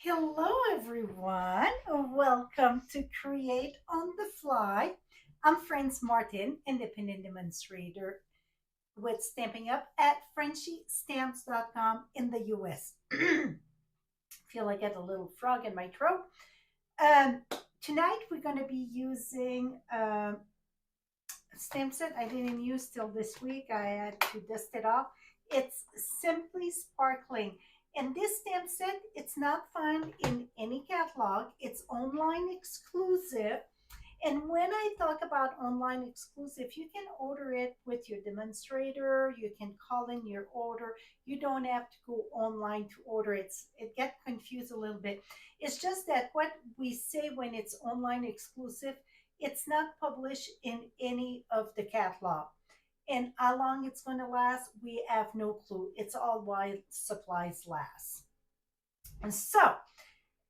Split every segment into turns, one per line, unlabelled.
Hello, everyone. Welcome to Create on the Fly. I'm Franz Martin, independent demonstrator with Stamping Up at frenchiestamps.com in the US. Feel like I got a little frog in my throat. Um, Tonight, we're going to be using a stamp set I didn't use till this week. I had to dust it off. It's Simply Sparkling. And this stamp set, it's not found in any catalog. It's online exclusive. And when I talk about online exclusive, you can order it with your demonstrator. You can call in your order. You don't have to go online to order it. It gets confused a little bit. It's just that what we say when it's online exclusive, it's not published in any of the catalog. And how long it's going to last, we have no clue. It's all while supplies last. And so,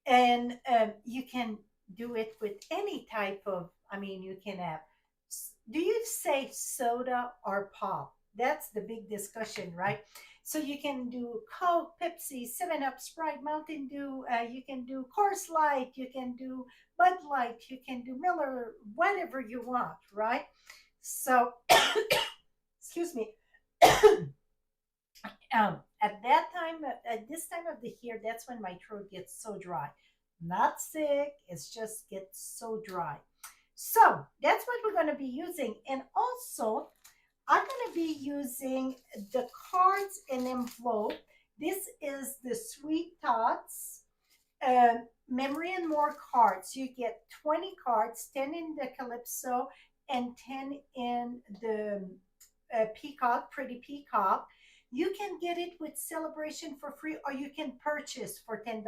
and you can do it with any type of, you can have, do you say soda or pop? That's the big discussion, right? So you can do Coke, Pepsi, 7 Up, Sprite, Mountain Dew. You can do Coors Light. You can do Bud Light. You can do Miller, whatever you want, right? So, excuse me. At that time, at this time of the year, that's when my throat gets so dry. Not sick, it's just gets so dry. So that's what we're going to be using. And also, I'm going to be using the cards and envelope. This is the Sweet Tots Memory and More cards. You get 20 cards, 10 in the Calypso and 10 in the Peacock, Pretty Peacock. You can get it with Celebration for free, or you can purchase for $10.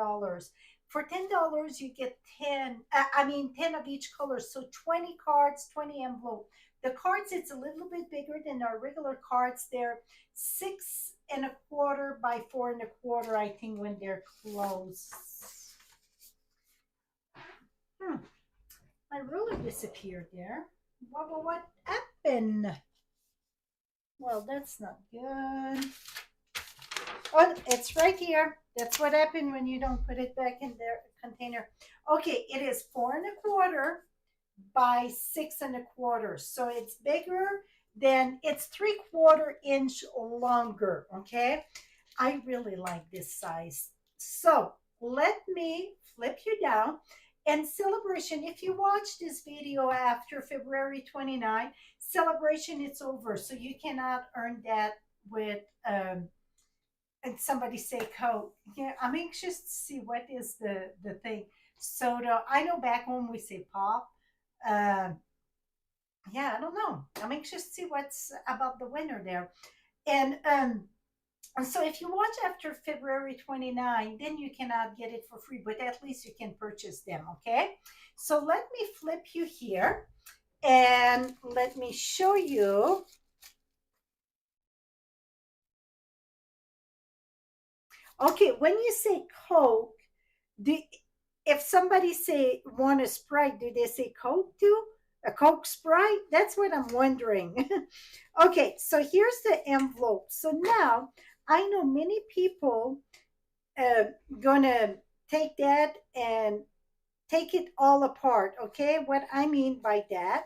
For $10, you get 10 of each color. So 20 cards, 20 envelope. The cards, it's a little bit bigger than our regular cards. They're 6 1/4 by 4 1/4, I think, when they're closed. My ruler disappeared there. What happened? Well, that's not good. Oh, it's right here. That's what happened when you don't put it back in the container. Okay, it is 4 1/4 by 6 1/4. So it's bigger than, it's 3/4 inch longer. Okay, I really like this size. So let me flip you down. And Celebration, if you watch this video after February 29, Celebration, it's over. So you cannot earn that with and somebody say Coke. Yeah, I'm anxious to see what is the thing. Soda. I know back home we say pop. Uh, yeah, I don't know. I'm anxious to see what's about the winner there. And so if you watch after February 29, then you cannot get it for free, but at least you can purchase them, okay? So let me flip you here and let me show you. Okay, when you say Coke, do, if somebody say want a Sprite, do they say Coke too? A Coke Sprite? That's what I'm wondering. Okay, so here's the envelope. So now I know many people uh, gonna take that and take it all apart. Okay, what I mean by that,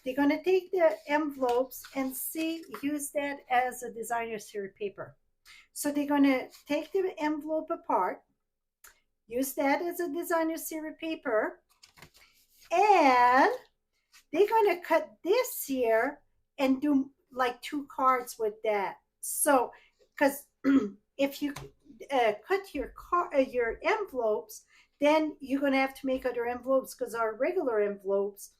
they're gonna take the envelopes and see use that as a designer series paper. So they're gonna take the envelope apart, use that as a designer series paper, and they're going to cut this here and do like 2 cards with that. So, because if you cut your envelopes, then you're going to have to make other envelopes because our regular envelopes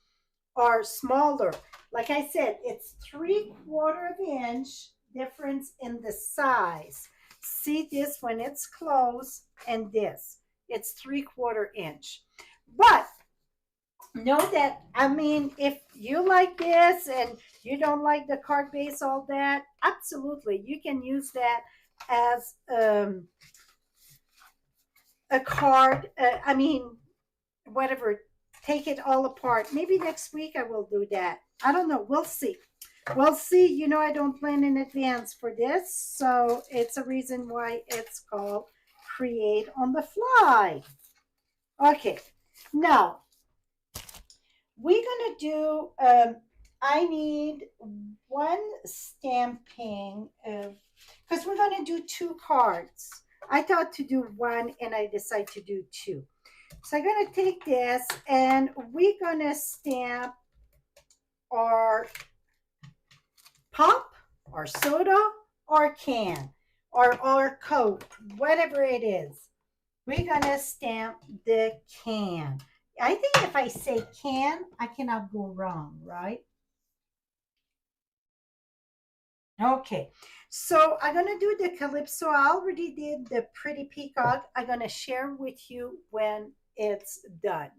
are smaller. Like I said, it's 3/4 inch difference in the size. See this when it's closed and this. It's 3/4 inch. But know that, if you like this and you don't like the card base, all that, absolutely, you can use that as a card. Whatever, take it all apart. Maybe next week I will do that. I don't know. We'll see. We'll see. I don't plan in advance for this, so it's a reason why it's called create on the fly. Okay, now we're gonna do, I need one stamping of, because we're gonna do two cards. I thought to do one and I decided to do two. So I'm gonna take this and we're gonna stamp our pop, or soda, or can, or our Coke, whatever it is. We're gonna stamp the can. I think if I say can, I cannot go wrong, right? Okay, so I'm gonna do the calypso. I already did the pretty peacock. I'm gonna share with you when it's done.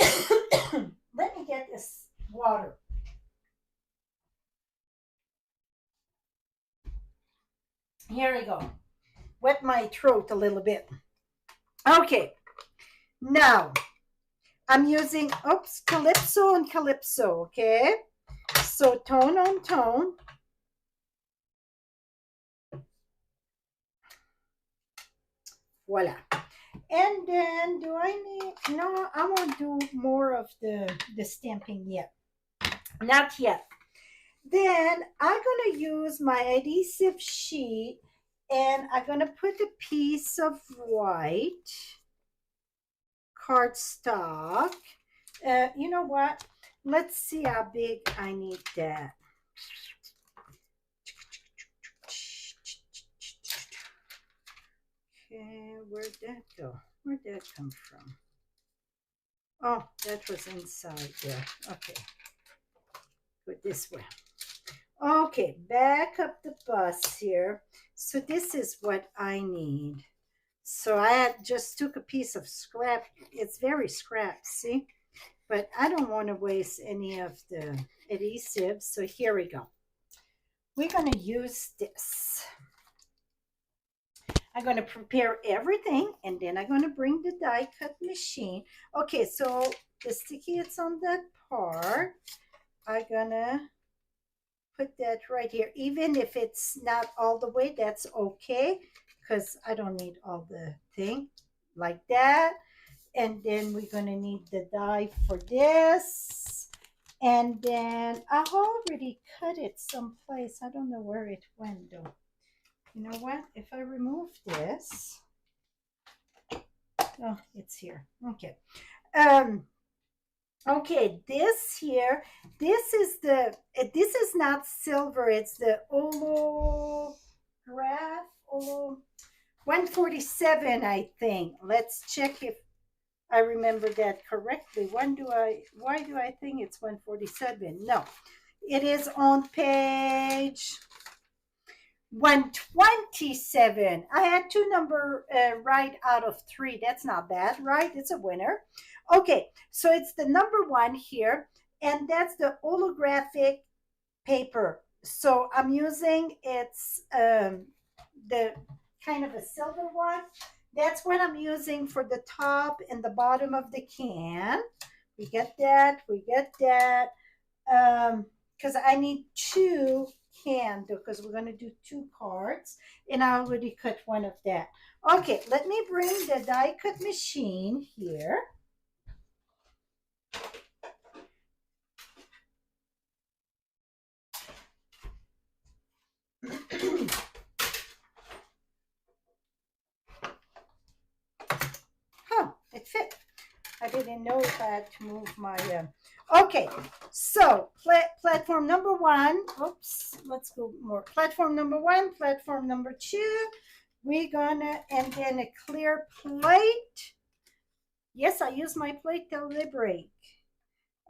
Let me get this water. Here we go. Wet my throat a little bit. Okay, now I'm using, oops, calypso and calypso, okay? So tone on tone. Voila. And then do I need, no, I won't do more of the stamping yet. Not yet. Then I'm going to use my adhesive sheet and I'm going to put a piece of white cardstock. You know what? Let's see how big I need that. Okay, where'd that go? Where'd that come from? Oh, that was inside there. Okay, go this way. Okay, back up the bus here. So this is what I need. So I just took a piece of scrap. It's very scrap, see? But I don't want to waste any of the adhesive. So here we go. We're going to use this. I'm going to prepare everything and then I'm going to bring the die cut machine. Okay, so the sticky it's on that part. I'm going to put that right here. Even if it's not all the way, that's okay because I don't need all the thing like that. And then we're going to need the die for this. And then I already cut it someplace. I don't know where it went though. You know what? If I remove this, oh, it's here. Okay. Okay, this here, this is not silver, it's the holograph, 147, I think. Let's check if I remember that correctly. Why do I think it's 147? No, it is on page 127. I had two number right out of three. That's not bad, right? It's a winner. Okay, so it's the number one here, and that's the holographic paper. So I'm using it's the kind of a silver one. That's what I'm using for the top and the bottom of the can. We get that. Because I need two can because we're going to do two cards and I already cut one of that. Okay, let me bring the die cut machine here. Huh, it fit. I didn't know if I had to move my okay, so platform number one. Oops, let's go more. Platform number one, platform number two. We're gonna, and then a clear plate. Yes, I use my plate to liberate.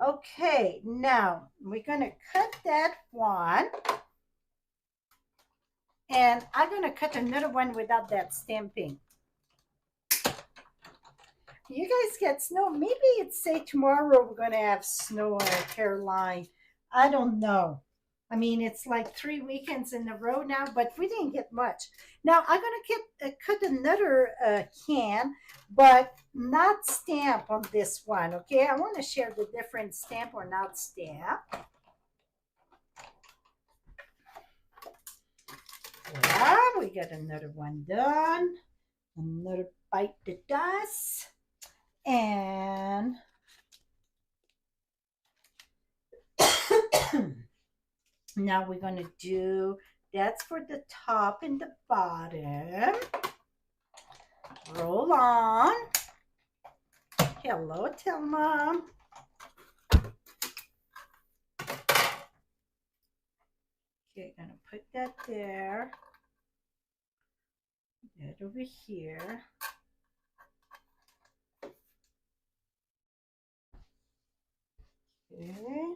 Okay, now we're gonna cut that one. And I'm gonna cut another one without that stamping. You guys get snow. Maybe it's say tomorrow we're going to have snow in Caroline. I don't know. I mean, it's like 3 weekends in a row now, but we didn't get much. Now, I'm going to cut another can, but not stamp on this one, okay? I want to share the different stamp or not stamp. Voilà, we got another one done. Another bite the dust. And now we're going to do, that's for the top and the bottom. Roll on. Hello, tell mom. Okay, gonna put that there. That over here. Okay.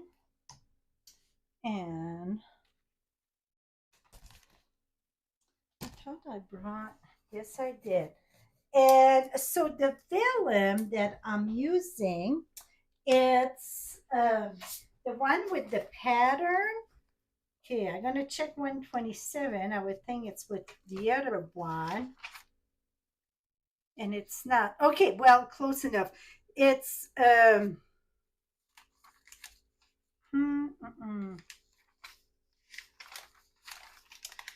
And I thought I brought, yes I did. And so the vellum that I'm using, it's the one with the pattern. Okay, I'm gonna check 127. I would think it's with the other one. And it's not. Okay, well, close enough. It's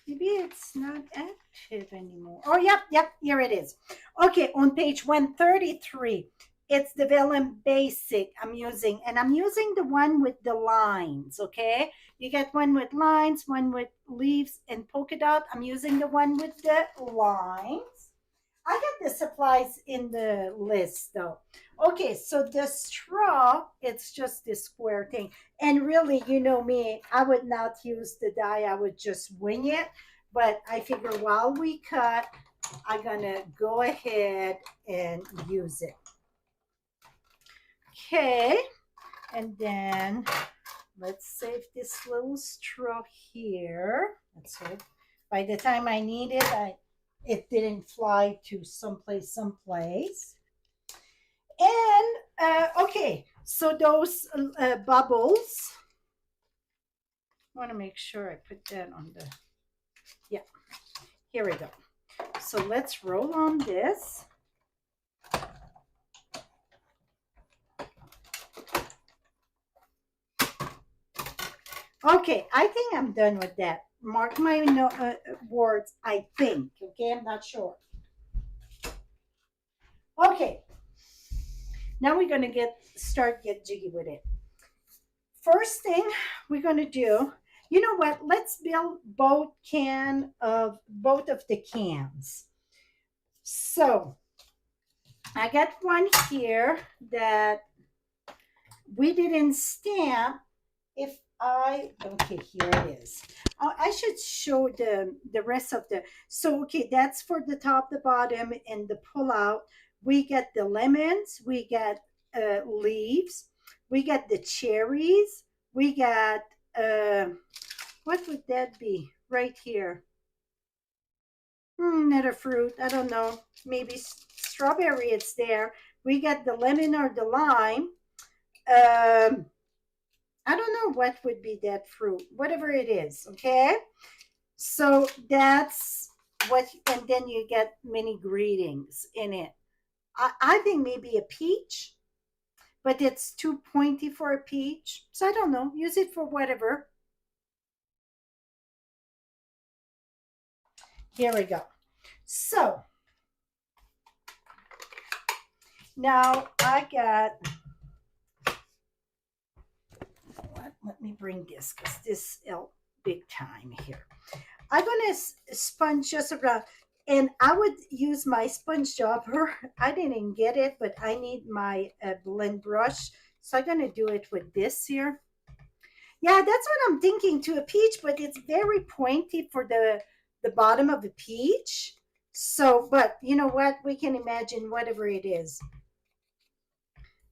maybe it's not active anymore. Oh, yep, here it is. Okay, on page 133, it's the vellum basic I'm using, and I'm using the one with the lines, okay? You get one with lines, one with leaves and polka dot. I'm using the one with the lines. I got the supplies in the list though. Okay, so the straw, it's just this square thing. And really, you know me, I would not use the die, I would just wing it. But I figure while we cut, I'm gonna go ahead and use it. Okay, and then let's save this little straw here. That's it. By the time I need it, it didn't fly to someplace. And okay, so those bubbles, I want to make sure I put that on the, yeah, here we go. So let's roll on this. Okay, I think I'm done with that. Mark my words, I think, okay? I'm not sure. Okay, now we're gonna get jiggy with it. First thing we're gonna do, you know what? Let's build both of the cans. So I got one here that we didn't stamp. If I, okay, here it is. I should show the rest of the, so okay, that's for the top, the bottom, and the pull out. We get the lemons, we get leaves, we get the cherries, we got, what would that be right here? Not a fruit, I don't know, maybe strawberry, it's there. We get the lemon or the lime. I don't know what would be that fruit, whatever it is, okay? So that's what, and then you get many greetings in it. I think maybe a peach, but it's too pointy for a peach. So I don't know, use it for whatever. Here we go. So now I got, let me bring this because this is big time here. I'm going to sponge just around, and I would use my sponge jobber. I didn't get it, but I need my blend brush. So I'm going to do it with this here. Yeah, that's what I'm thinking, to a peach, but it's very pointy for the bottom of the peach. So, but you know what? We can imagine whatever it is.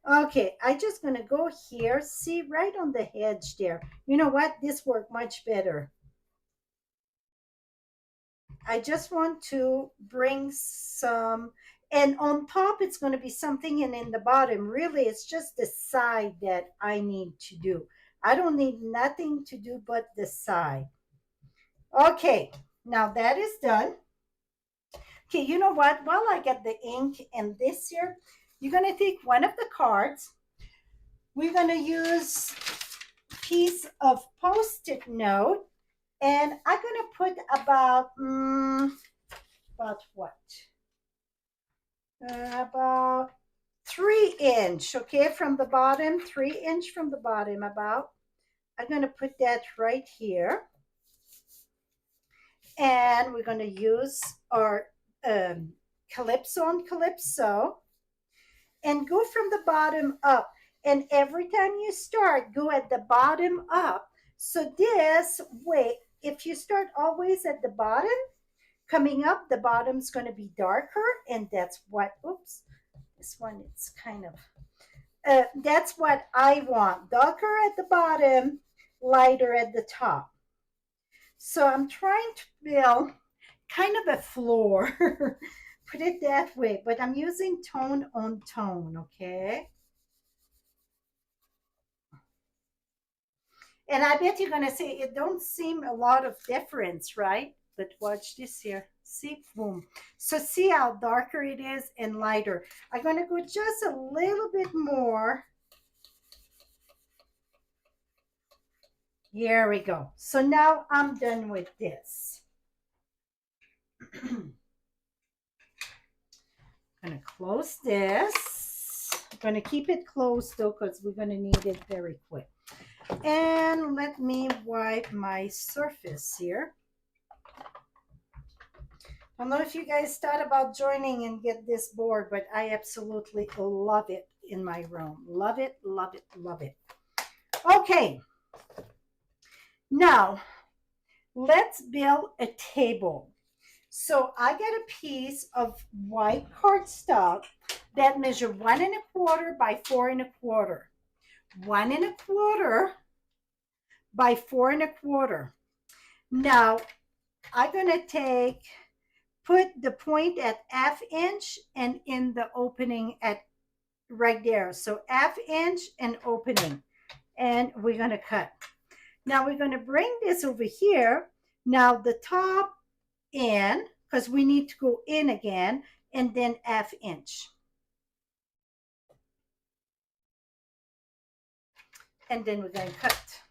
Okay, I just going to go here. See, right on the edge there. You know what? This worked much better. I just want to bring some, and on top it's going to be something, and in the bottom, really, it's just the side that I need to do. I don't need nothing to do but the side. Okay, now that is done. Okay, you know what? While I get the ink and this here, you're going to take one of the cards. We're going to use a piece of Post-it note. And I'm gonna put about what? About 3 inch, okay, from the bottom, 3 inch from the bottom about. I'm gonna put that right here. And we're gonna use our calypso on calypso and go from the bottom up. And every time you start, go at the bottom up. So this way, if you start always at the bottom, coming up, the bottom's going to be darker. And that's what, oops, this one, it's kind of, that's what I want. Darker at the bottom, lighter at the top. So I'm trying to build kind of a floor, put it that way, but I'm using tone on tone, okay? And I bet you're gonna say it don't seem a lot of difference, right? But watch this here. See, boom. So see how darker it is and lighter. I'm gonna go just a little bit more. Here we go. So now I'm done with this. I'm gonna close this. I'm gonna keep it closed though, because we're gonna need it very quick. And let me wipe my surface here. I don't know if you guys thought about joining and get this board, but I absolutely love it in my room. Love it, love it, love it. Okay, now let's build a table. So I got a piece of white cardstock that measure 1 1/4 by 4 1/4. 1 1/4 by 4 1/4. Now I'm gonna put the point at ½ inch and in the opening at right there. So ½ inch and opening. And we're gonna cut. Now we're gonna bring this over here. Now the top in, because we need to go in again, and then ½ inch. And then we're gonna cut.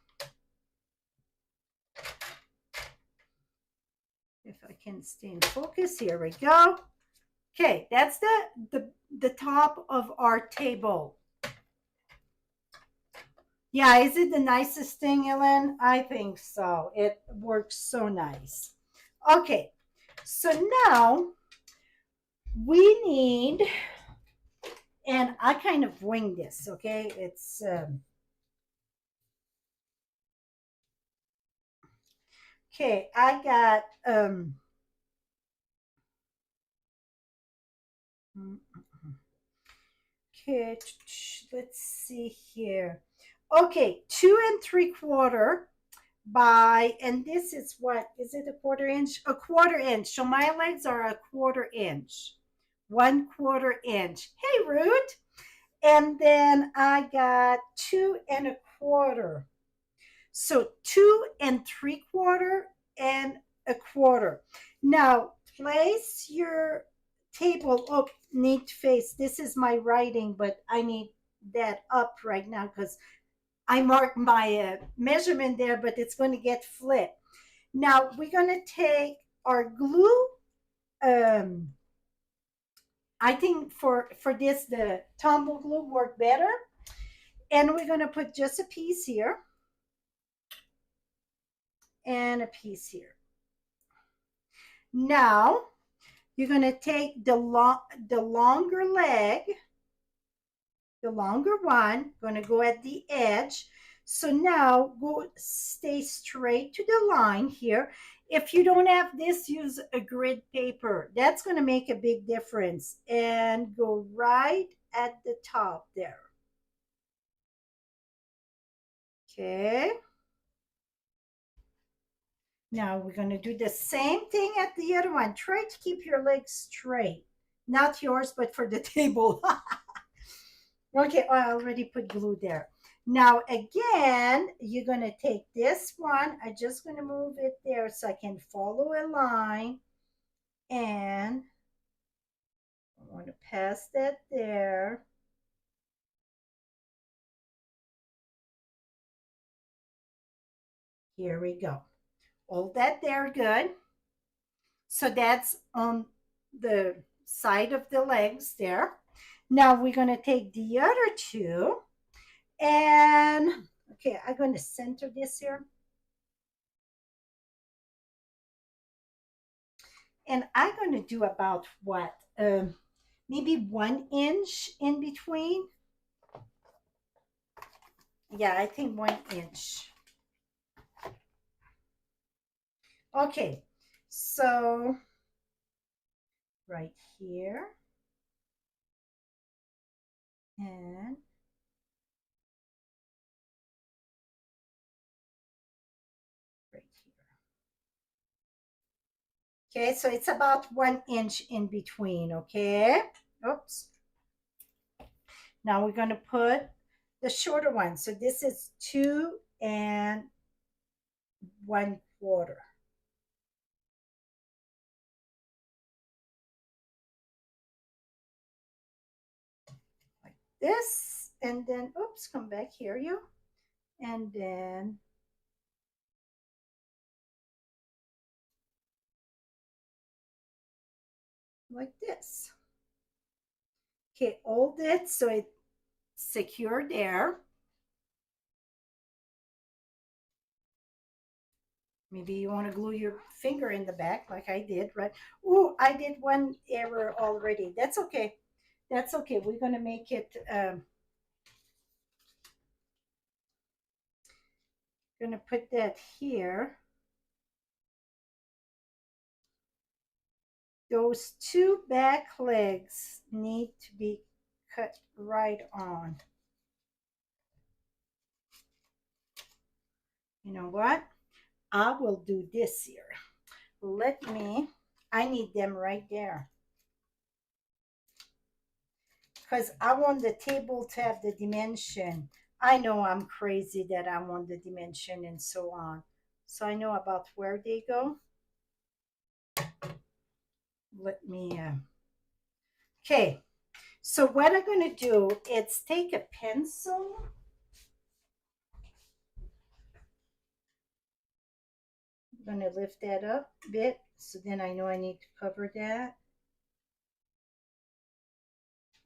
If I can stay in focus, here we go. Okay, that's the top of our table. Yeah, is it the nicest thing, Ellen? I think so. It works so nice. Okay, so now we need, and I kind of wing this, okay? It's, okay, I got, okay, let's see here. Okay, 2 3/4 by, and this is what, is it a 1/4 inch? A 1/4 inch. So my legs are a 1/4 inch. 1/4 inch. Hey, Ruth. And then I got 2 1/4. So 2 3/4 and 1/4. Now place your table up, need to face. This is my writing, but I need that up right now because I marked my measurement there, but it's going to get flipped. Now we're going to take our glue. I think for this, the tumble glue work better. And we're going to put just a piece here and a piece here. Now you're going to take the longer leg, the longer one, going to go at the edge. So now stay straight to the line here. If you don't have this, use a grid paper. That's going to make a big difference. And go right at the top there. Okay. Now we're going to do the same thing at the other one. Try to keep your legs straight. Not yours, but for the table. Okay, I already put glue there. Now again, you're going to take this one. I'm just going to move it there so I can follow a line. And I want to pass that there. Here we go. hold that there good. So that's on the side of the legs there. Now we're going to take the other two and okay, I'm going to center this here. And I'm going to do about what? Maybe 1 inch in between. Yeah, I think 1 inch. Okay, so right here and right here. Okay, so it's about 1 inch in between, okay? Oops. Now we're going to put the shorter one. So this is 2 1/4. Like this. And then, oops, come back here, you. And then like this. Okay, hold it so it's secure there. Maybe you want to glue your finger in the back like I did, right? Oh, I did one error already. That's okay. That's okay. We're going to make it, going to put that here. Those two back legs need to be cut right on. You know what? I will do this here. I need them right there. Because I want the table to have the dimension. I know I'm crazy that I want the dimension and so on. So I know about where they go. Let me, okay. So what I'm going to do is take a pencil. I'm going to lift that up a bit. So then I know I need to cover that.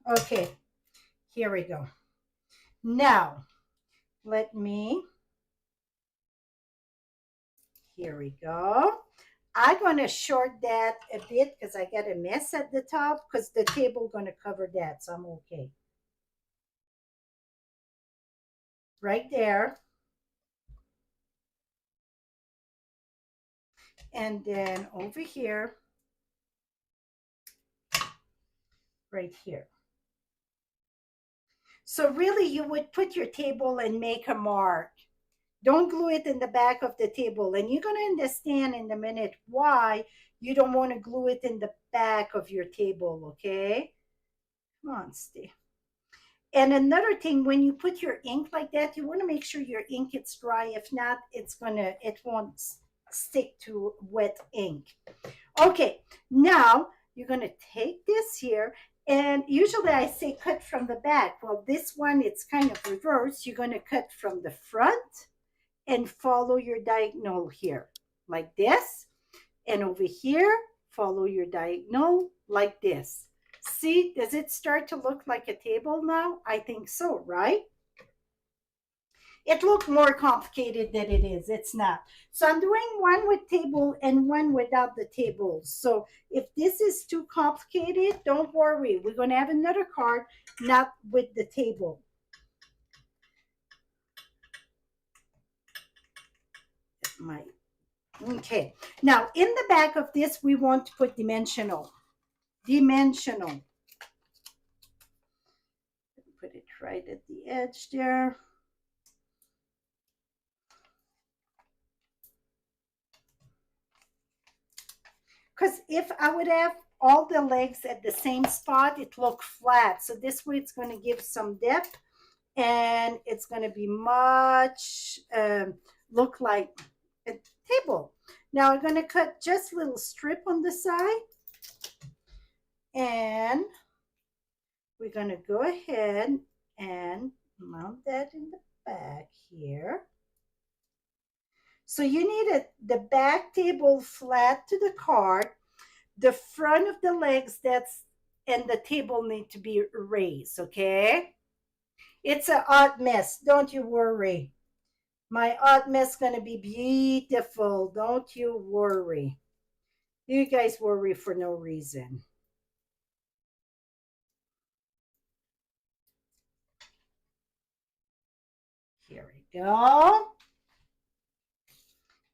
Okay, here we go. Now, here we go. I'm going to short that a bit because I got a mess at the top because the table going to cover that, so I'm okay. Right there. And then over here, right here. So really you would put your table and make a mark. Don't glue it in the back of the table. And you're going to understand in a minute why you don't want to glue it in the back of your table, okay? Come on, Steve. And another thing, when you put your ink like that, you want to make sure your ink is dry. If not, it won't stick to wet ink. Okay, now you're going to take this here. And usually I say cut from the back. Well, this one, it's kind of reversed. You're going to cut from the front and follow your diagonal here like this. And over here, follow your diagonal like this. See, does it start to look like a table now? I think so, right? It looked more complicated than it is. It's not. So I'm doing one with table and one without the tables. So if this is too complicated, don't worry. We're going to have another card, not with the table. Okay. Now, in the back of this, we want to put dimensional. Dimensional. Put it right at the edge there. Because if I would have all the legs at the same spot, it look flat. So this way it's going to give some depth and it's going to be much, look like a table. Now I'm going to cut just a little strip on the side. And we're going to go ahead and mount that in the back here. So you need the back table flat to the card, the front of the legs and the table need to be raised, okay? It's an odd mess, don't you worry. My odd mess gonna be beautiful, don't you worry. You guys worry for no reason. Here we go.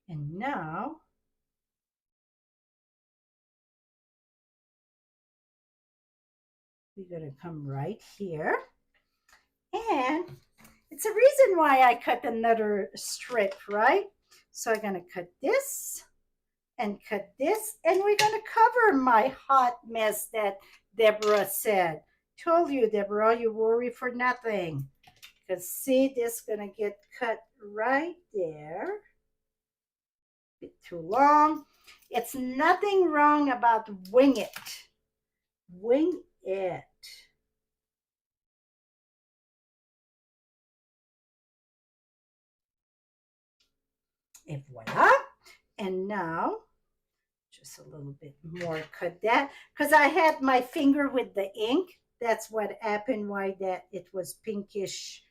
And now we're gonna come right here. And it's a reason why I cut another strip, right? So I'm gonna cut this and cut this, and we're gonna cover my hot mess that Deborah said. Told you, Deborah, you worry for nothing. Because see, this gonna get cut right there. Bit too long. It's nothing wrong about wing it. Wing it. And voila. And now, just a little bit more cut that. Because I had my finger with the ink. That's what happened, why that it was pinkish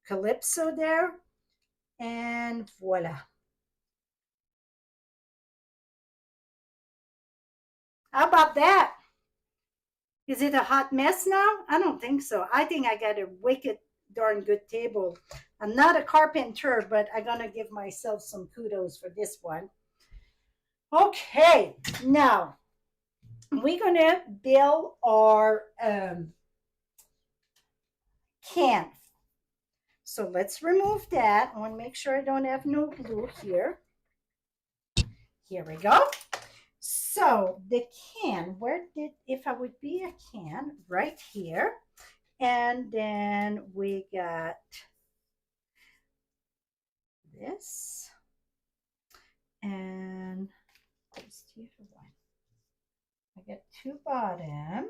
calypso there. And voila. How about that? Is it a hot mess now? I don't think so. I think I got a wicked darn good table. I'm not a carpenter, but I'm going to give myself some kudos for this one. Okay, now we're going to build our can. So let's remove that. I want to make sure I don't have no glue here. Here we go. So the can, if I would be a can, right here. And then we got this. And where's the other one? I got two bottom.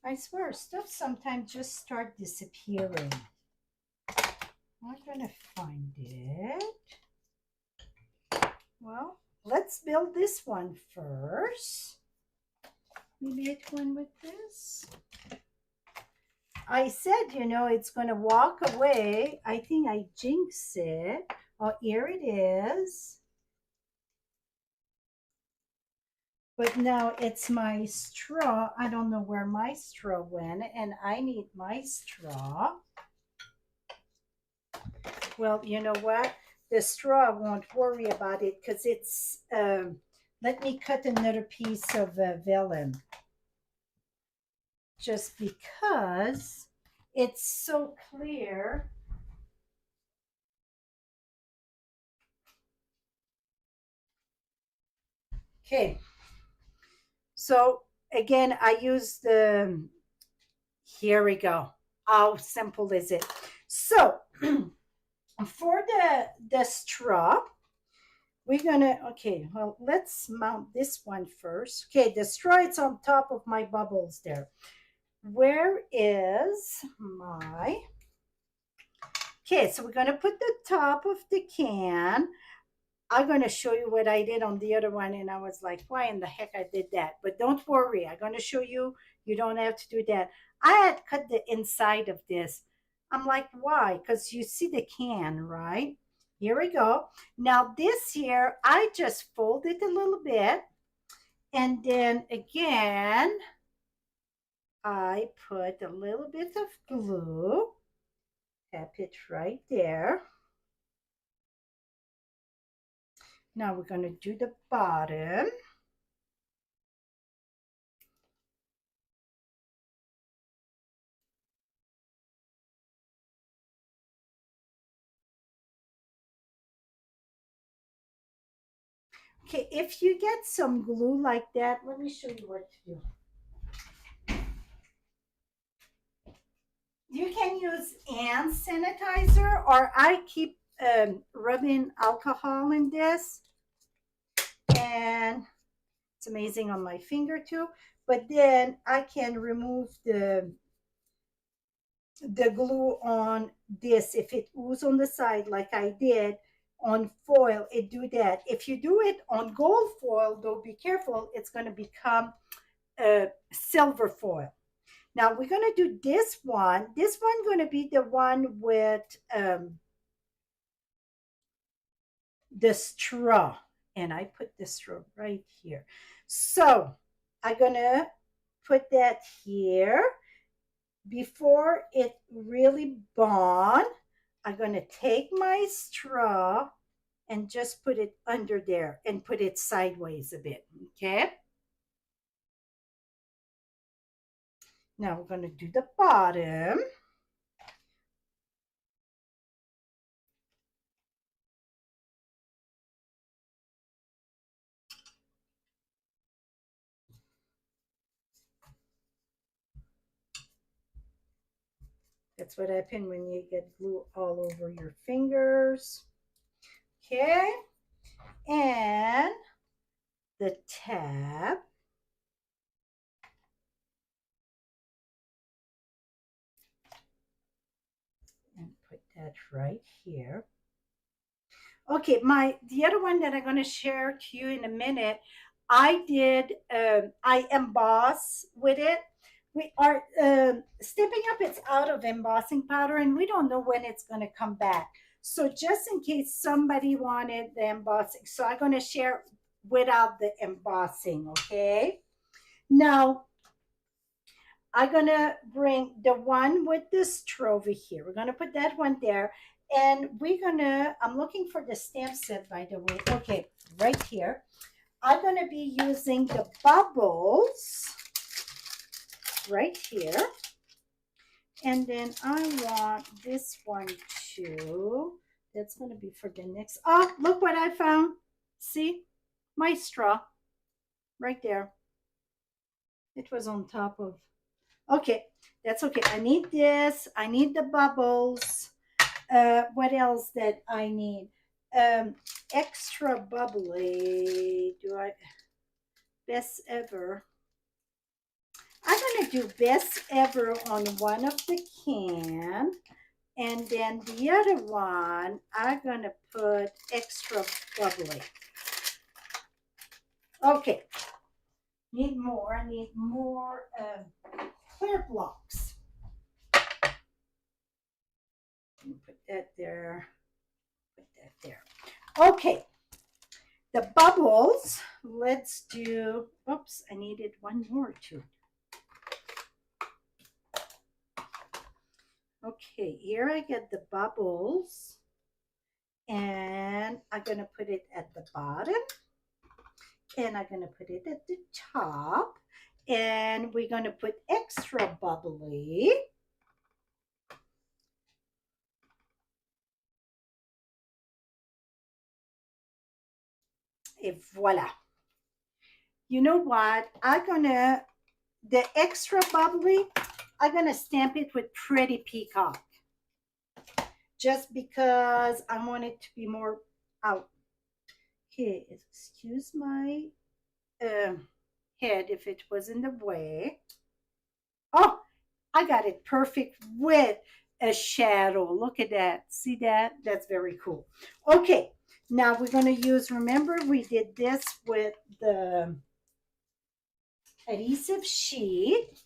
I swear, stuff sometimes just start disappearing. I'm gonna find it. Well, let's build this one first. Maybe it went with this. I said, you know, it's gonna walk away. I think I jinxed it. Oh, here it is. But now it's my straw. I don't know where my straw went, and I need my straw. Well, you know what? The straw, I won't worry about it because it's, let me cut another piece of vellum. Just because it's so clear. Okay. So again, I use the, here we go. How simple is it? So for the straw, we're gonna, okay, well, let's mount this one first. Okay, the straw, it's on top of my bubbles there. Where is my, okay, so we're gonna put the top of the can. I'm going to show you what I did on the other one. And I was like, why in the heck I did that? But don't worry. I'm going to show you. You don't have to do that. I had cut the inside of this. I'm like, why? Because you see the can, right? Here we go. Now this here, I just fold it a little bit. And then again, I put a little bit of glue. Tap it right there. Now we're going to do the bottom. Okay, if you get some glue like that, let me show you what to do. You can use hand sanitizer, or I keep rubbing alcohol in this. And it's amazing on my finger too. but then I can remove the glue on this. If it was on the side like I did on foil, it do that. If you do it on gold foil, though, be careful, it's going to become silver foil. Now we're going to do this one. This one going to be the one with the straw. And I put the straw right here. So I'm going to put that here. Before it really bond, I'm going to take my straw and just put it under there and put it sideways a bit. Okay. Now we're going to do the bottom. That's what happens when you get glue all over your fingers. Okay. And the tab. And put that right here. Okay, the other one that I'm going to share to you in a minute, I emboss with it. We are Stamping Up. It's out of embossing powder, and we don't know when it's going to come back. So just in case somebody wanted the embossing, so I'm going to share without the embossing. Okay. Now I'm gonna bring the one with the straw over here. We're gonna put that one there. And I'm looking for the stamp set, by the way. Okay, right here. I'm gonna be using the bubbles right here. And then I want this one too. That's gonna be for the next. Oh, look what I found. See? My straw right there. It was on top of. Okay, that's okay. I need this. I need the bubbles. What else that I need? Extra bubbly. Do I best ever? I'm gonna do best ever on one of the can, and then the other one I'm gonna put extra bubbly. Okay. Need more. I need more clear blocks. Put that there. Put that there. Okay. The bubbles, let's do, oops, I needed one more too. Okay, here I get the bubbles, and I'm going to put it at the bottom, and I'm going to put it at the top, and we're going to put extra bubbly. And voila. You know what? The extra bubbly, I'm going to stamp it with Pretty Peacock. Just because I want it to be more out. Okay, excuse my head if it was in the way. Oh, I got it perfect with a shadow. Look at that. See that? That's very cool. Okay, now we're going to use, remember we did this with the adhesive sheet.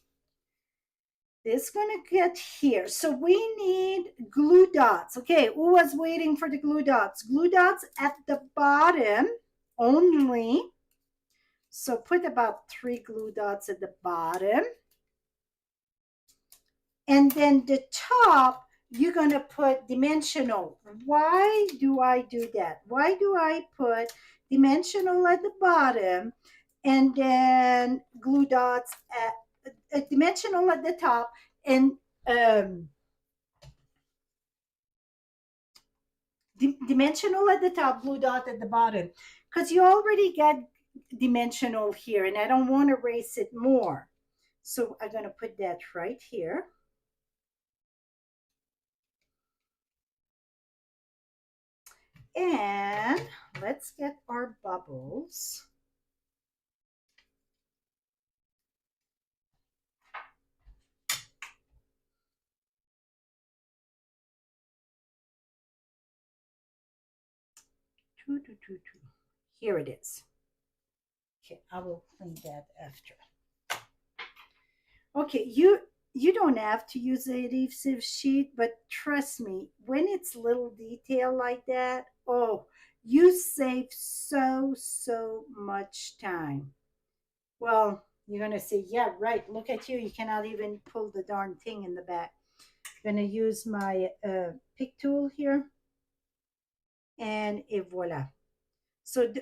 This going to get here. So we need glue dots. Okay, who was waiting for the glue dots? Glue dots at the bottom only. So put about 3 glue dots at the bottom. And then the top, you're going to put dimensional. Why do I do that? Why do I put dimensional at the bottom and then glue dots at dimensional at the top and dimensional at the top, blue dot at the bottom? Because you already got dimensional here, and I don't want to erase it more. So I'm going to put that right here. And let's get our bubbles. Here it is. Okay, I will clean that after. Okay, you don't have to use the adhesive sheet, but trust me, when it's little detail like that, oh, you save so much time. Well, you're gonna say, yeah, right. Look at you. You cannot even pull the darn thing in the back. I'm gonna use my pick tool here, and voila. So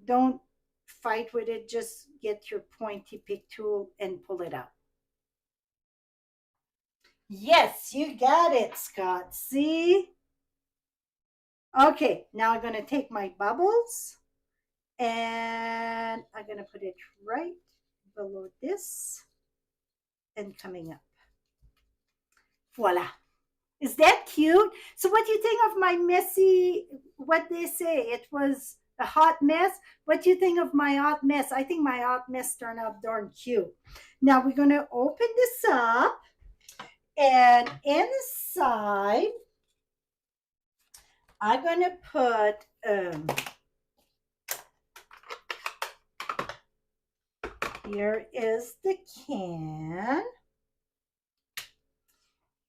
don't fight with it. Just get your pointy pick tool and pull it out. Yes, you got it, Scott. See? Okay, now I'm going to take my bubbles and I'm going to put it right below this and coming up. Voila. Is that cute? So what do you think of my messy, what they say? It was a hot mess. What do you think of my hot mess? I think my hot mess turned out darn cute. Now we're going to open this up. And inside, I'm going to put here is the can.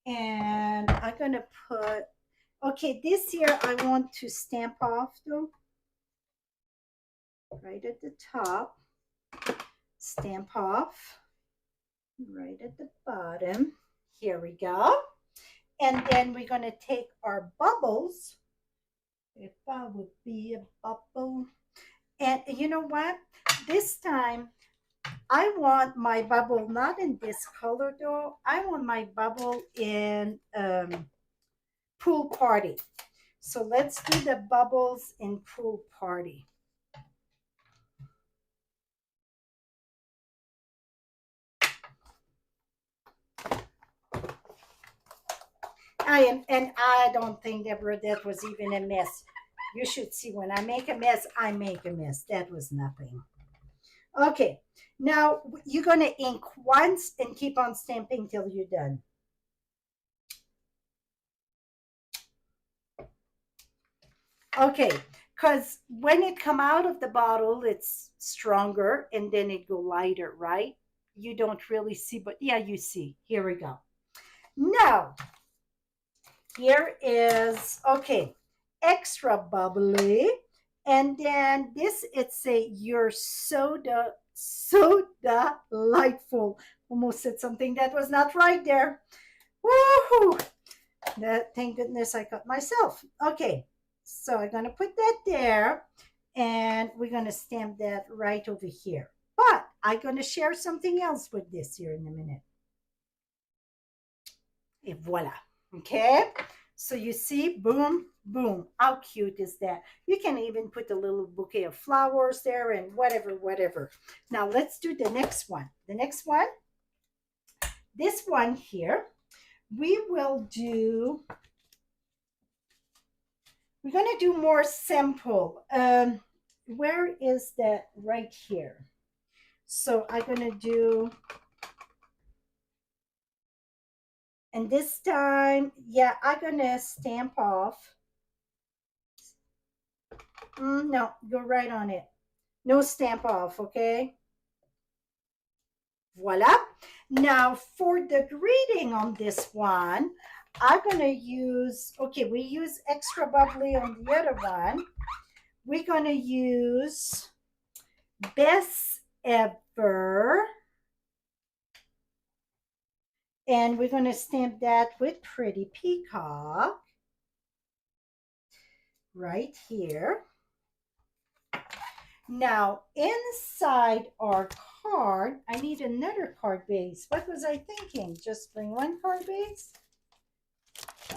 And I'm going to put, okay, this here I want to stamp off though. Right at the top. Stamp off. Right at the bottom. Here we go. And then we're going to take our bubbles. If I would be a bubble. And you know what? This time, I want my bubble not in this color though. I want my bubble in Pool Party. So let's do the bubbles in Pool Party. And I don't think, Deborah, that was even a mess. You should see when I make a mess, I make a mess. That was nothing. Okay, now you're going to ink once and keep on stamping till you're done. Okay, because when it come out of the bottle, it's stronger and then it go lighter, right? You don't really see, but yeah, you see. Here we go. Now, here is, okay, extra bubbly. And then this, it's a you're so delightful. Almost said something that was not right there. Woohoo! Thank goodness I cut myself. Okay, so I'm going to put that there and we're going to stamp that right over here. But I'm going to share something else with this here in a minute. Et voila. Okay, so you see, boom, boom. How cute is that? You can even put a little bouquet of flowers there and whatever. Now let's do the next one. The next one, this one here, we will do, we're going to do more simple. Where is that? Right here. So I'm going to do, and this time, yeah, I'm going to stamp off. No, go right on it. No stamp off, okay? Voila. Now for the greeting on this one, I'm going to use, okay, we use extra bubbly on the other one. We're going to use best ever. And we're going to stamp that with Pretty Peacock right here. Now, inside our card, I need another card base. What was I thinking? Just bring one card base?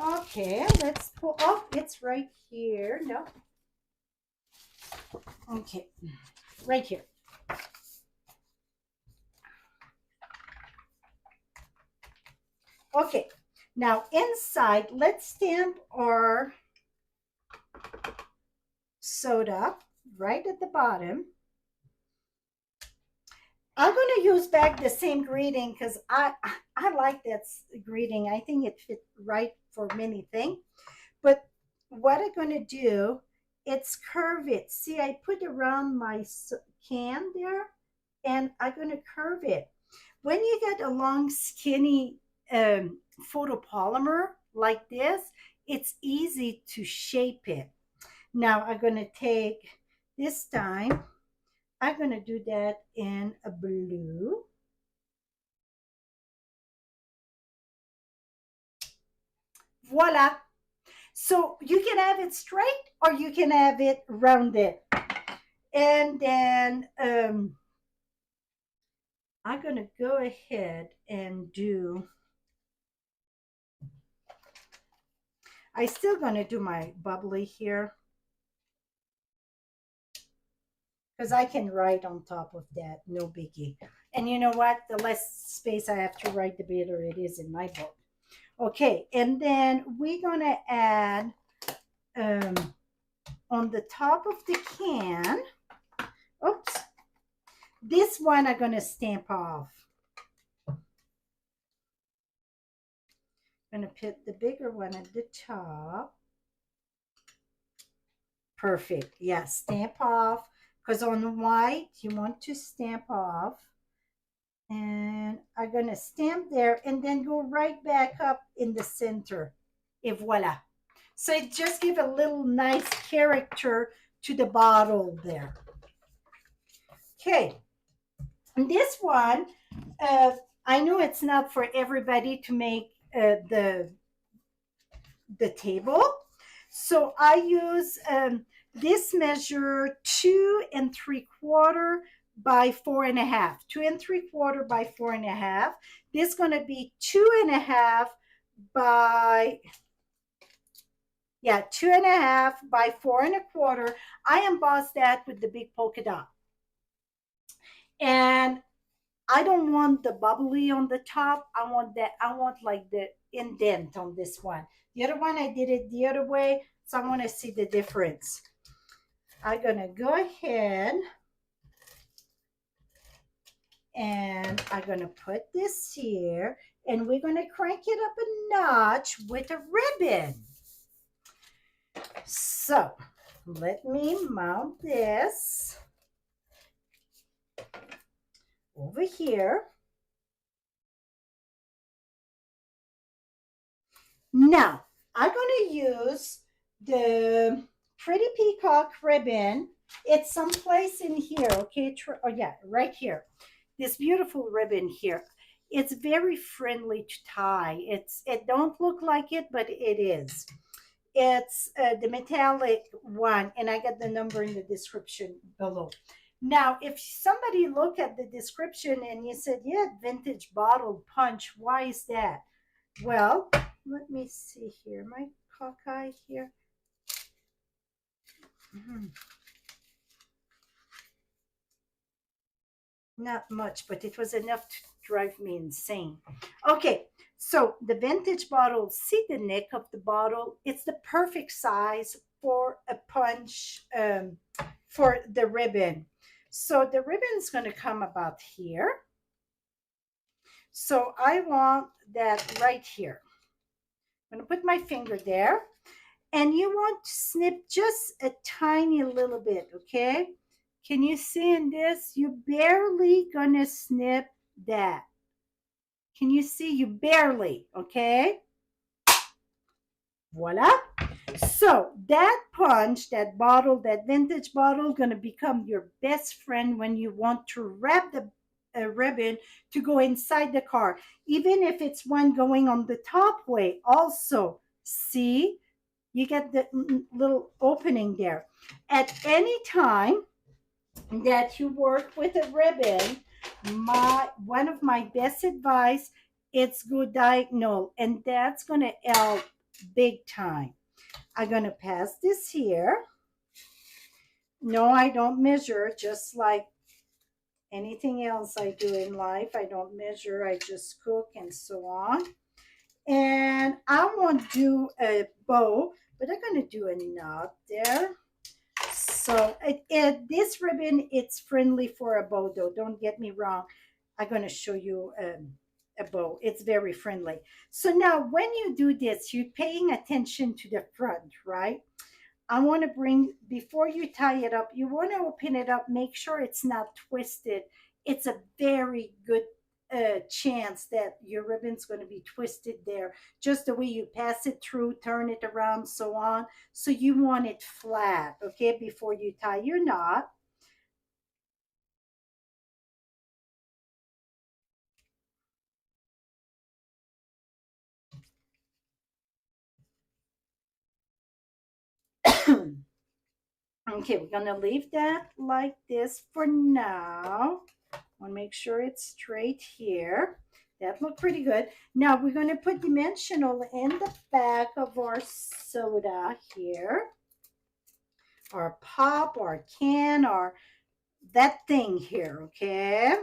Okay, let's pull, oh, it's right here. No. Okay, right here. Okay, now inside, let's stamp our soda right at the bottom. I'm going to use back the same greeting because I like that greeting. I think it fit right for many things. But what I'm going to do it's curve it. See, I put around my can there, and I'm going to curve it. When you get a long, skinny photopolymer like this, it's easy to shape it. Now I'm going to take, this time, I'm going to do that in a blue. Voila. So you can have it straight or you can have it rounded. And then I'm going to go ahead and do, I still going to do my bubbly here because I can write on top of that, no biggie. And you know what? The less space I have to write, the better it is in my book. Okay, and then we're going to add um, on the top of the can, oops, this one I'm going to stamp off. I'm going to put the bigger one at the top. Perfect. Yeah, stamp off, because on white you want to stamp off. And I'm going to stamp there and then go right back up in the center. Et voila. So it just gives a little nice character to the bottle there. Okay. And this one, I know it's not for everybody to make the table. So I use this measure 2 3/4 by 4.5. 2 3/4 by 4.5. This is going to be 2.5 by, yeah, 2.5 by 4 1/4. I embossed that with the big polka dot. And I don't want the bubbly on the top. I want that, I want like the indent on this one. The other one, I did it the other way. So I want to see the difference. I'm going to go ahead and I'm going to put this here, and we're going to crank it up a notch with a ribbon. So let me mount this over here. Now I'm going to use the Pretty Peacock ribbon. It's someplace in here, okay? Oh yeah, right here. This beautiful ribbon here. It's very friendly to tie. It don't look like it, but it is. It's the metallic one, and I got the number in the description below. Now, if somebody look at the description and you said, yeah, vintage bottle punch, why is that? Well, let me see here. My cockeye here. Not much, but it was enough to drive me insane. Okay, so the vintage bottle, see the neck of the bottle? It's the perfect size for a punch for the ribbon. So the ribbon is going to come about here. So I want that right here. I'm going to put my finger there. And you want to snip just a tiny little bit, okay? Can you see in this? You barely gonna snip that. Can you see? You barely, okay? Voila. So that punch, that bottle, that vintage bottle, gonna become your best friend when you want to wrap the ribbon to go inside the car, even if it's one going on the top way. Also, see, you get the little opening there. At any time that you work with a ribbon, one of my best advice, it's go diagonal, and that's going to help big time. I'm going to pass this here. No, I don't measure, just like anything else I do in life. I don't measure, I just cook and so on. And I want to do a bow, but I'm going to do a knot there. So this ribbon, it's friendly for a bow though. Don't get me wrong. I'm going to show you a bow. It's very friendly. So now when you do this, you're paying attention to the front, right? I want to bring, before you tie it up, you want to open it up, make sure it's not twisted. It's a very good chance that your ribbon's going to be twisted there, just the way you pass it through, turn it around, so on. So you want it flat, okay, before you tie your knot. Okay, we're gonna leave that like this for now. Want to make sure it's straight here. That looked pretty good. Now we're going to put dimensional in the back of our soda here, our pop, our can, or that thing here, okay?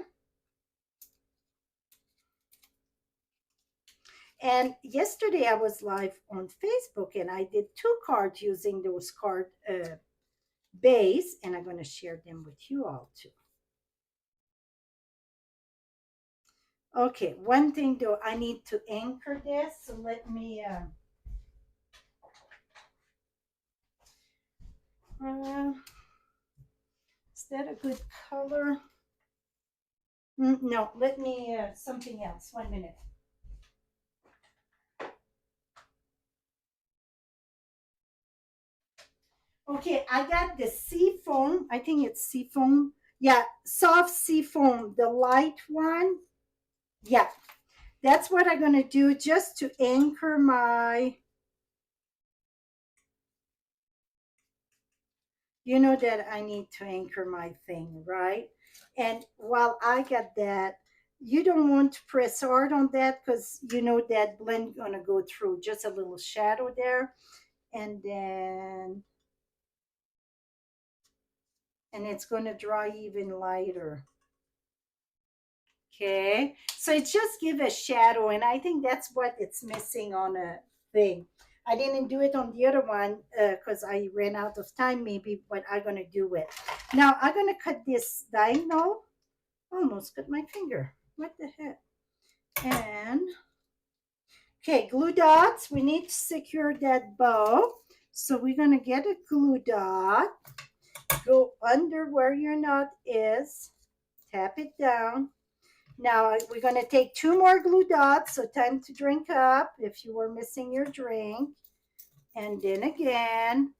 And yesterday I was live on Facebook and I did two cards using those card base, and I'm going to share them with you all too. Okay, one thing though, I need to anchor this, so let me uh, is that a good color? No, let me, something else. 1 minute. Okay, I got the sea foam. I think it's sea foam. Yeah, soft sea foam, the light one. Yeah, that's what I'm going to do just to anchor my, you know that I need to anchor my thing, right? And while I got that, you don't want to press hard on that because you know that blend going to go through, just a little shadow there. And then it's going to dry even lighter. Okay, so it just give a shadow, and I think that's what it's missing on a thing. I didn't do it on the other one because I ran out of time, maybe, but I'm going to do it. Now I'm going to cut this diagonal. Almost cut my finger. What the heck? And, okay, glue dots. We need to secure that bow. So we're going to get a glue dot, go under where your knot is, tap it down. Now we're going to take two more glue dots, so time to drink up if you were missing your drink. And then again.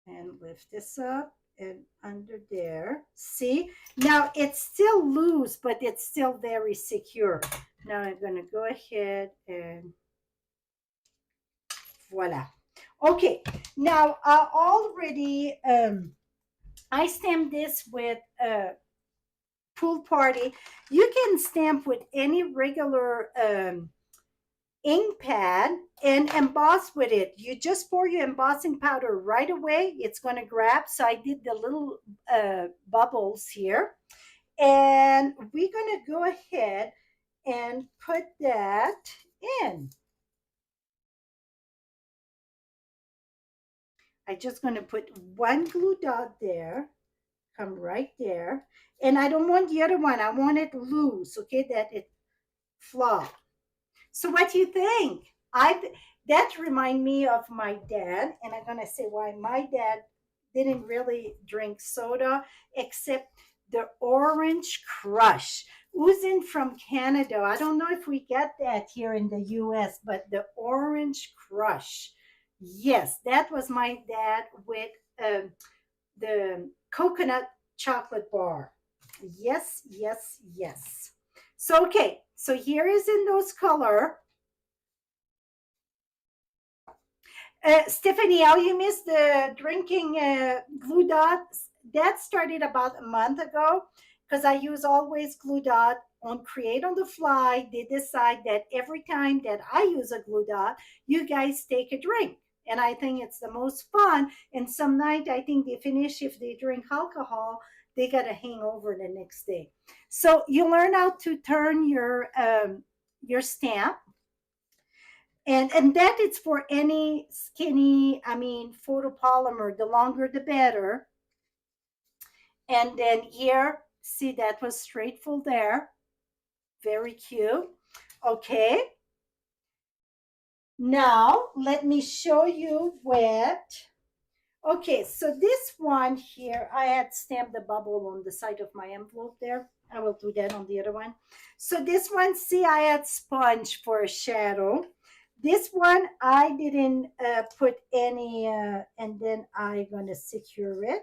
And lift this up and under there. See? Now it's still loose, but it's still very secure. Now I'm going to go ahead and voila. Okay, now already I stamped this with Pool Party. You can stamp with any regular ink pad and emboss with it. You just pour your embossing powder right away. It's going to grab. So I did the little bubbles here. And we're going to go ahead and put that in. I'm just going to put one glue dot there, come right there. And I don't want the other one. I want it loose, okay, that it flop. So what do you think? That remind me of my dad, and I'm gonna say why my dad didn't really drink soda except the Orange Crush, oozing from Canada. I don't know if we get that here in the U.S., but the Orange Crush, yes, that was my dad with the coconut chocolate bar. Yes, yes, yes. So okay, so here is in those color. Stephanie, how you missed the drinking glue dots? That started about a month ago because I use always glue dot on Create on the Fly. They decide that every time that I use a glue dot, you guys take a drink. And I think it's the most fun. And some night, I think they finish, if they drink alcohol, they got a hangover the next day. So you learn how to turn your stamp, and that is for any skinny, I mean, photopolymer, the longer the better. And then here, see, that was straight full there, very cute. Okay, Now, let me show you what. Okay, so this one here, I had stamped the bubble on the side of my envelope there. I will do that on the other one. So this one, see, I had sponge for a shadow. This one, I didn't put any, and then I'm going to secure it.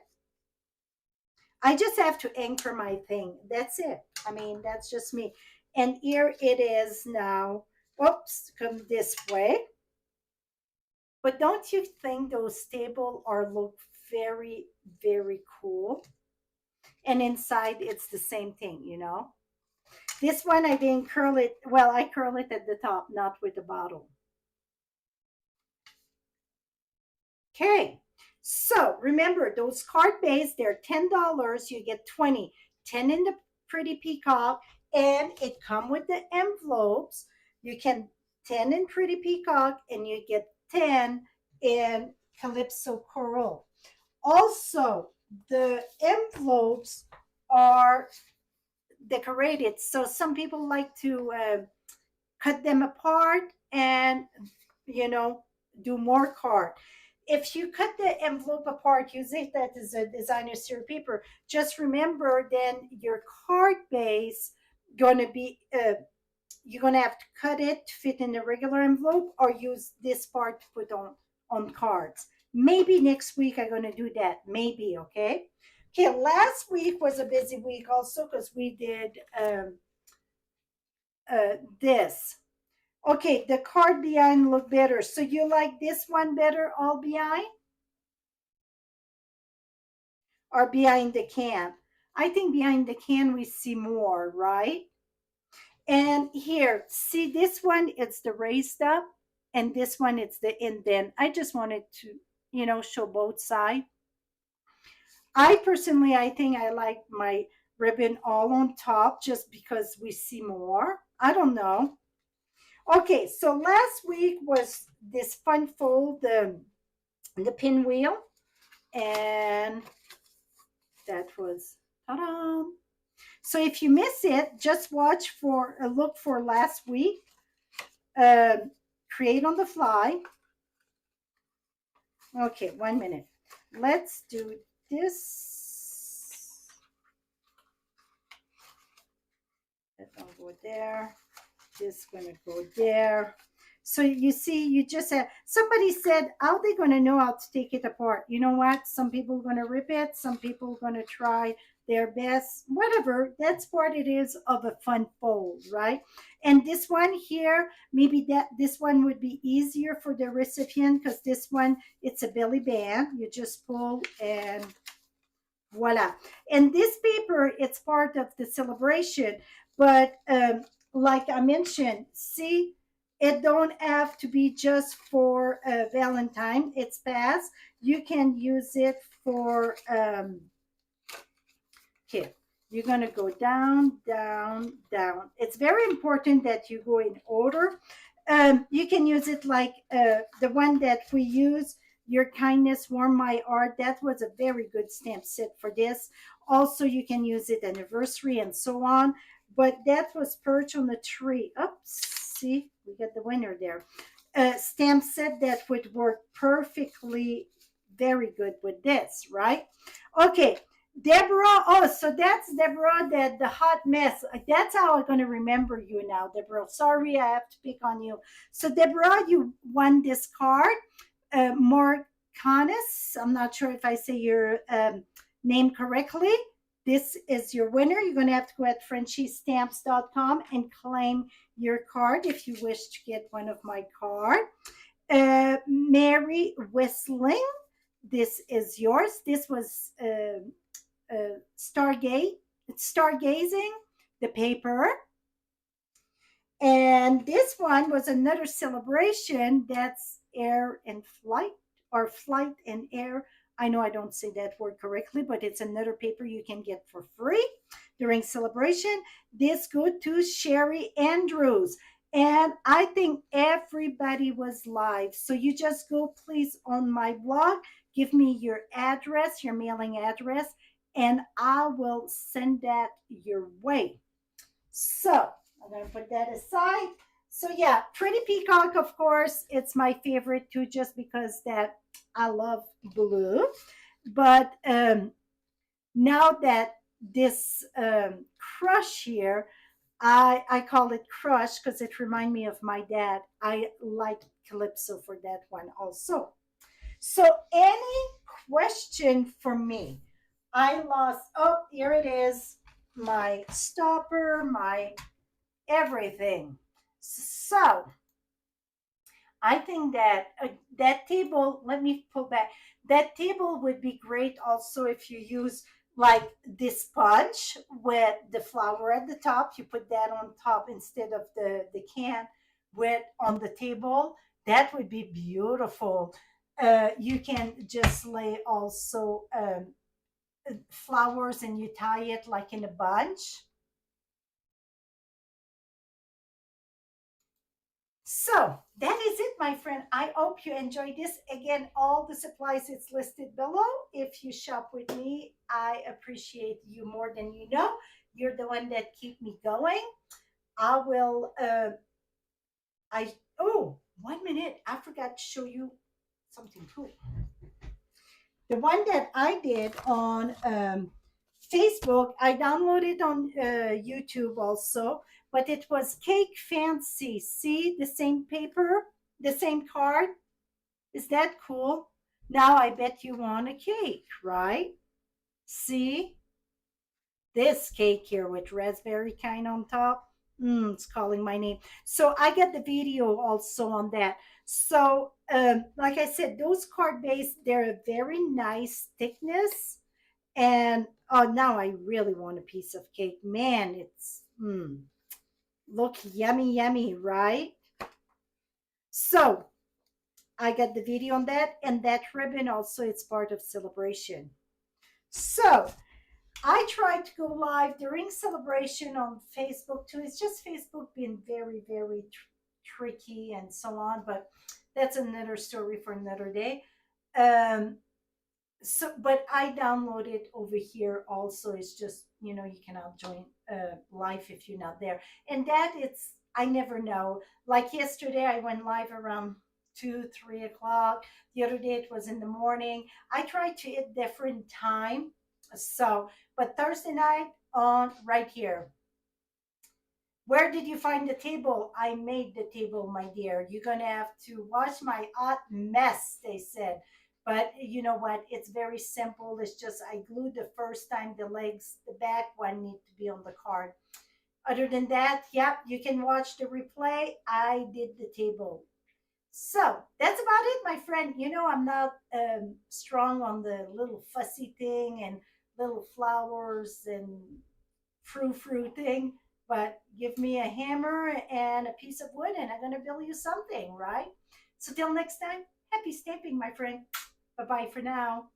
I just have to anchor my thing. That's it. I mean, that's just me. And here it is now. Oops, come this way. But don't you think those stable are look very, very cool? And inside it's the same thing, you know? This one I didn't curl it. Well, I curl it at the top, not with the bottle. Okay. So remember those card base, they're $10. You get 20, 10 in the pretty peacock, and it come with the envelopes. You can 10 in pretty peacock and you get 10 in calypso coral. Also, the envelopes are decorated. So some people like to cut them apart and, you know, do more card. If you cut the envelope apart, use it that is a designer series paper. Just remember, then your card base gonna be you're gonna have to cut it to fit in the regular envelope, or use this part to put on cards. Maybe next week I'm gonna do that. Maybe, okay. Okay, last week was a busy week also because we did this. Okay, the card behind look better. So you like this one better, all behind, or behind the can? I think behind the can we see more, right? And here, see this one, it's the raised up, and this one it's the indent. I just wanted to, show both sides. I personally, I think I like my ribbon all on top just because we see more. I don't know. Okay, so last week was this fun fold, the pinwheel, and that was ta-da. So if you miss it, just watch for a look for last week. Uh, Create on the fly. Okay, 1 minute. Let's do this. That don't go there. This gonna go there. So you see, you just said, somebody said, how are they going to know how to take it apart? You know what? Some people are going to rip it. Some people are going to try their best. Whatever. That's part it is of a fun fold, right? And this one here, maybe this one would be easier for the recipient because this one, it's a belly band. You just pull and voila. And this paper, it's part of the celebration. But like I mentioned, see, it don't have to be just for Valentine. It's past. You can use it for here. You're going to go down, down, down. It's very important that you go in order. You can use it like the one that we use, Your Kindness Warm My Heart. That was a very good stamp set for this. Also, you can use it anniversary and so on. But that was Perch on the Tree. Oops, see, we got the winner there. Stamp set that would work perfectly, very good with this, right? Okay, Deborah. Oh, so that's Deborah, the hot mess. That's how I'm going to remember you now, Deborah. Sorry, I have to pick on you. So, Deborah, you won this card. Mark Canis, I'm not sure if I say your name correctly. This is your winner. You're going to have to go at frenchiestamps.com and claim your card if you wish to get one of my cards. Mary Whistling, this is yours. This was stargazing, the paper. And this one was another celebration. That's air and flight, or flight and air. I know I don't say that word correctly, but it's another paper you can get for free during celebration. This go to Sherry Andrews. And I think everybody was live. So you just go please on my blog, give me your address, your mailing address, and I will send that your way. So I'm going to put that aside. So yeah, Pretty Peacock, of course, it's my favorite too, just because that I love blue. But now that this crush here, I call it crush because it reminds me of my dad. I like Calypso for that one also. So any question for me? I lost. Oh, here it is. My stopper, my everything. So I think that that table, let me pull back. That table would be great also if you use like this sponge with the flour at the top. You put that on top instead of the can with on the table. That would be beautiful. You can just lay also flowers and you tie it like in a bunch. So that is it, my friend. I hope you enjoyed this. Again, all the supplies it's listed below. If you shop with me, I appreciate you more than you know. You're the one that keep me going. I will. I oh 1 minute. I forgot to show you something cool. The one that I did on Facebook, I downloaded on YouTube also, but it was Cake Fancy. See the same paper, the same card. Is that cool? Now I bet you want a cake, right? See this cake here with raspberry kind on top. It's calling my name. So I get the video also on that. So, like I said, those card base, they're a very nice thickness. And oh, now I really want a piece of cake. Man, it's look yummy, yummy, right? So I got the video on that, and that ribbon also it's part of celebration. So I tried to go live during celebration on Facebook too. It's just Facebook being very, very tricky and so on, but that's another story for another day. Um, so but I downloaded over here also. It's just you cannot join live if you're not there, and that it's I never know. Like yesterday I went live around 2 3 o'clock. The other day it was in the morning. I tried to hit different time. So but Thursday night on right here. Where did you find the table? I made the table, my dear. You're going to have to watch my hot mess, they said. But you know what? It's very simple. It's just I glued the first time the legs, the back one need to be on the card. Other than that, yep, you can watch the replay. I did the table. So that's about it, my friend. I'm not strong on the little fussy thing and little flowers and frou thing, but give me a hammer and a piece of wood and I'm going to build you something, right? So till next time, happy stamping, my friend. Bye bye for now.